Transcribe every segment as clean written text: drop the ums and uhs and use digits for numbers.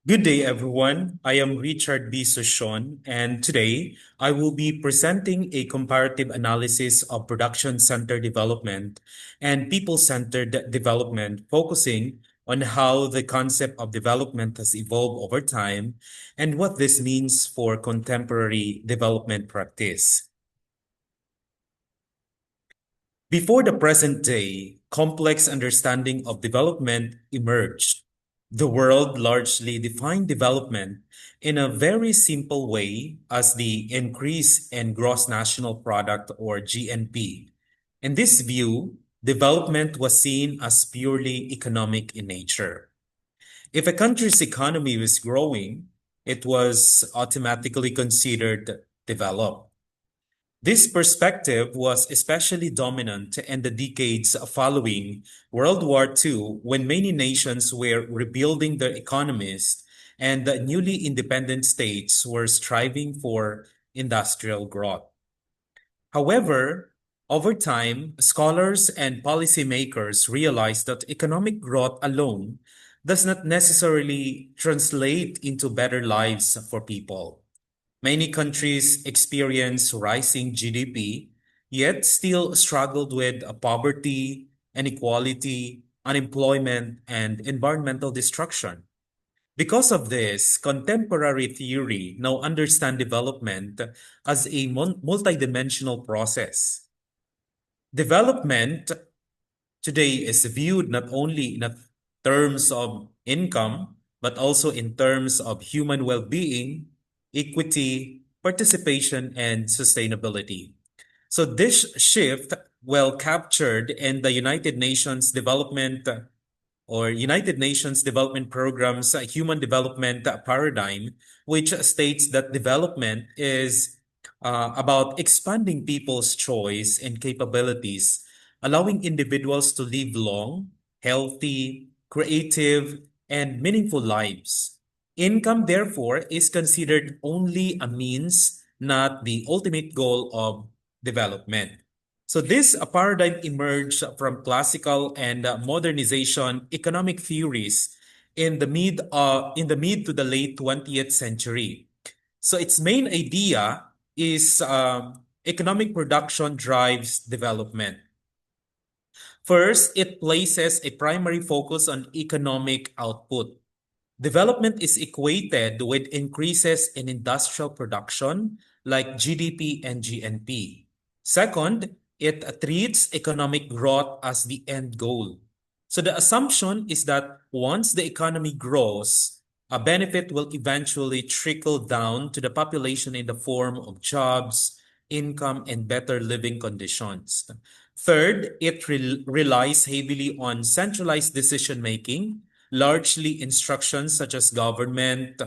Good day, everyone. I am Richard B. Sushon, and today I will be presenting a comparative analysis of production-centered development and people-centered development, focusing on how the concept of development has evolved over time and what this means for contemporary development practice. Before the present day, complex understanding of development emerged. The world largely defined development in a very simple way as the increase in gross national product or GNP. In this view, development was seen as purely economic in nature. If a country's economy was growing, it was automatically considered developed. This perspective was especially dominant in the decades following World War II, when many nations were rebuilding their economies and the newly independent states were striving for industrial growth. However, over time, scholars and policymakers realized that economic growth alone does not necessarily translate into better lives for people. Many countries experience rising GDP, yet still struggled with poverty, inequality, unemployment, and environmental destruction. Because of this, contemporary theory now understands development as a multidimensional process. Development today is viewed not only in terms of income, but also in terms of human well-being, equity, participation, and sustainability. So this shift, well captured in the United Nations Development or United Nations Development Program's Human Development Paradigm, which states that development is about expanding people's choice and capabilities, allowing individuals to live long, healthy, creative, and meaningful lives. Income, therefore, is considered only a means, not the ultimate goal of development. So this paradigm emerged from classical and modernization economic theories in the mid to the late 20th century. So its main idea is economic production drives development. First, it places a primary focus on economic output. Development is equated with increases in industrial production like GDP and GNP. Second, it treats economic growth as the end goal. So the assumption is that once the economy grows, a benefit will eventually trickle down to the population in the form of jobs, income, and better living conditions. Third, it relies heavily on centralized decision making, largely instructions such as government,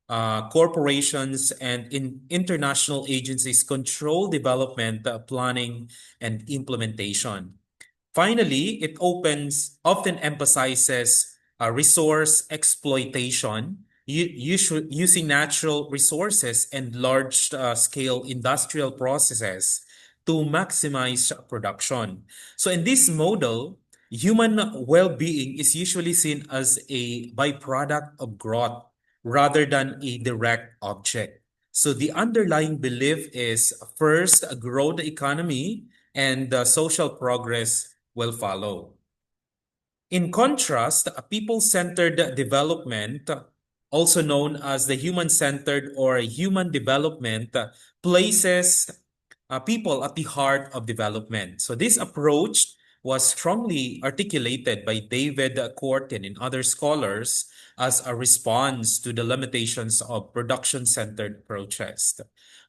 corporations, and international agencies control development, planning, and implementation. Finally, it often emphasizes resource exploitation, using natural resources and large scale industrial processes to maximize production. So in this model, human well-being is usually seen as a byproduct of growth rather than a direct object. So the underlying belief is first, grow the economy and the social progress will follow. In contrast, a people-centered development, also known as the human-centered or human development, places people at the heart of development. So this approach was strongly articulated by David Korten and other scholars as a response to the limitations of production-centered approaches.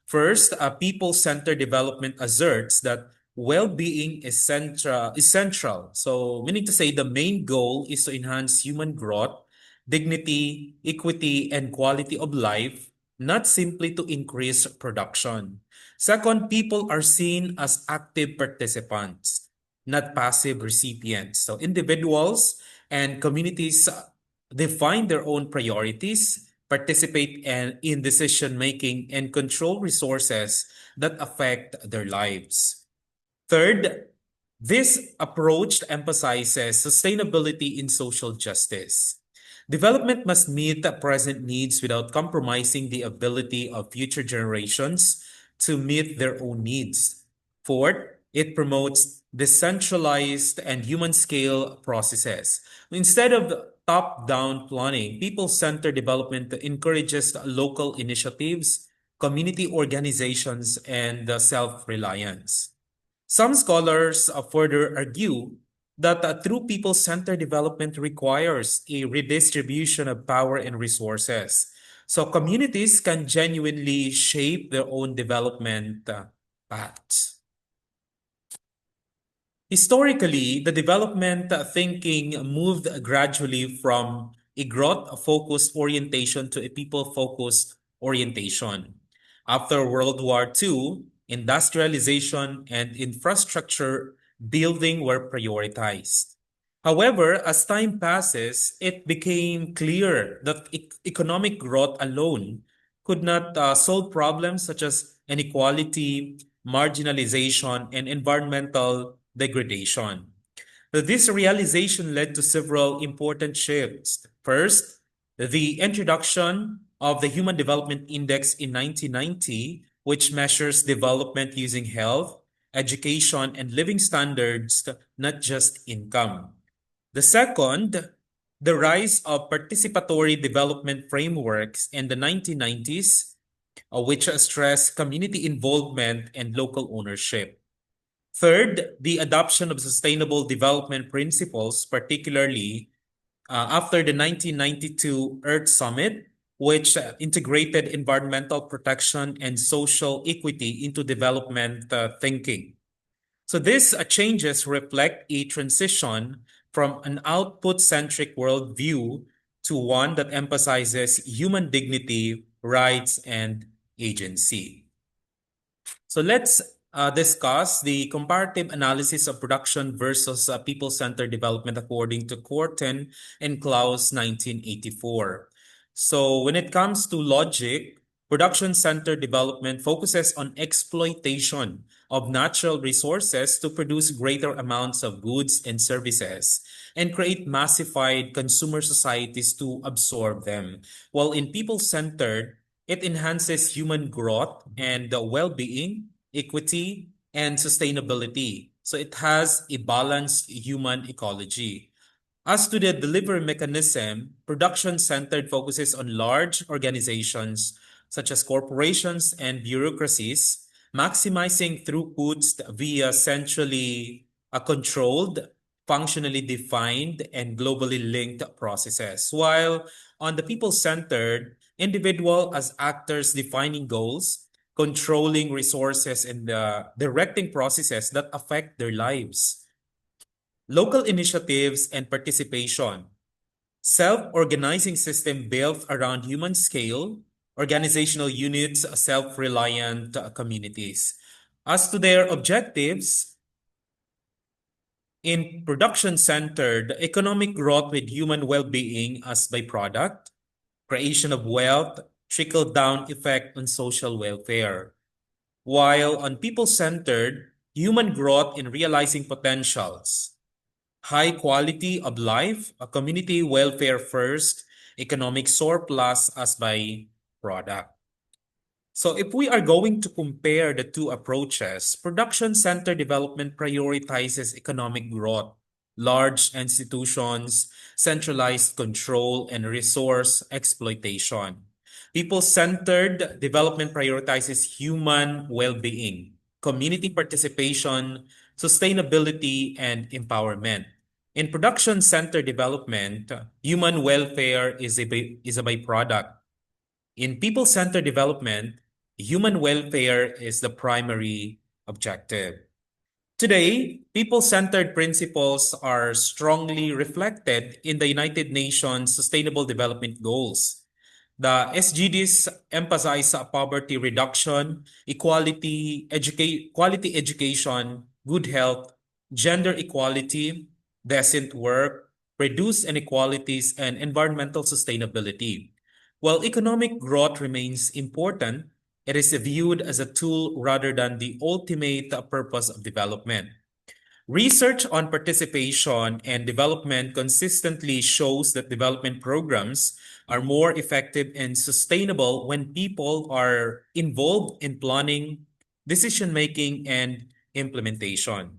First, a people-centered development asserts that well-being is central. So meaning to say the main goal is to enhance human growth, dignity, equity, and quality of life, not simply to increase production. Second, people are seen as active participants, not passive recipients. So individuals and communities define their own priorities, participate in decision making, and control resources that affect their lives. Third, this approach emphasizes sustainability in social justice. Development must meet the present needs without compromising the ability of future generations to meet their own needs. Fourth, it promotes decentralized and human scale processes. Instead of top down planning, people centered development encourages local initiatives, community organizations, and self reliance. Some scholars further argue that true people-centered development requires a redistribution of power and resources. So communities can genuinely shape their own development paths. Historically, the development thinking moved gradually from a growth-focused orientation to a people-focused orientation. After World War II, industrialization and infrastructure building were prioritized. However, as time passes, it became clear that economic growth alone could not solve problems such as inequality, marginalization, and environmental degradation. This realization led to several important shifts. First, the introduction of the Human Development Index in 1990, which measures development using health, education, and living standards, not just income. The second, the rise of participatory development frameworks in the 1990s, which stress community involvement and local ownership. Third, the adoption of sustainable development principles, particularly after the 1992 Earth Summit, which integrated environmental protection and social equity into development thinking. So these changes reflect a transition from an output-centric worldview to one that emphasizes human dignity, rights, and agency. So let's discuss the comparative analysis of production versus people-centered development according to Corten and Klaus 1984. So when it comes to logic, production-centered development focuses on exploitation of natural resources to produce greater amounts of goods and services and create massified consumer societies to absorb them. While in people-centered, it enhances human growth and well-being, equity, and sustainability. So it has a balanced human ecology. As to the delivery mechanism, production-centered focuses on large organizations such as corporations and bureaucracies, maximizing throughputs via centrally controlled, functionally defined, and globally linked processes. While on the people-centered, individual as actors defining goals, controlling resources, and directing processes that affect their lives. Local initiatives and participation. Self-organizing system built around human scale, organizational units, self-reliant communities. As to their objectives, in production-centered, economic growth with human well-being as byproduct, creation of wealth, trickle-down effect on social welfare. While on people-centered, human growth in realizing potentials, high quality of life, a community welfare first, economic surplus as by product. So if we are going to compare the two approaches, production-centered development prioritizes economic growth, large institutions, centralized control, and resource exploitation. People-centered development prioritizes human well-being, community participation, sustainability, and empowerment. In production-centered development, human welfare is a byproduct. In people-centered development, human welfare is the primary objective. Today, people-centered principles are strongly reflected in the United Nations Sustainable Development Goals. The SDGs emphasize poverty reduction, quality education, good health, gender equality, decent work, reduce inequalities, and environmental sustainability. While economic growth remains important, it is viewed as a tool rather than the ultimate purpose of development. Research on participation and development consistently shows that development programs are more effective and sustainable when people are involved in planning, decision making, and implementation.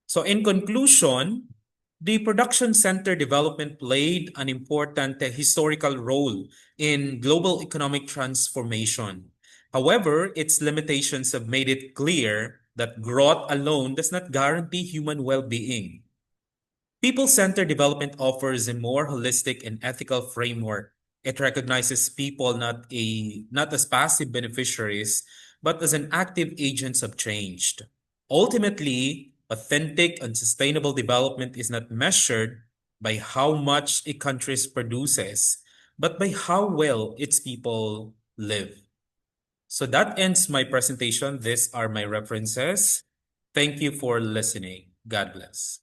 So, in conclusion, the production center development played an important historical role in global economic transformation. However, its limitations have made it clear that growth alone does not guarantee human well being. People centered development offers a more holistic and ethical framework. It recognizes people not as passive beneficiaries, but as an active agents of change. Ultimately, authentic and sustainable development is not measured by how much a country produces, but by how well its people live. So that ends my presentation. These are my references. Thank you for listening. God bless.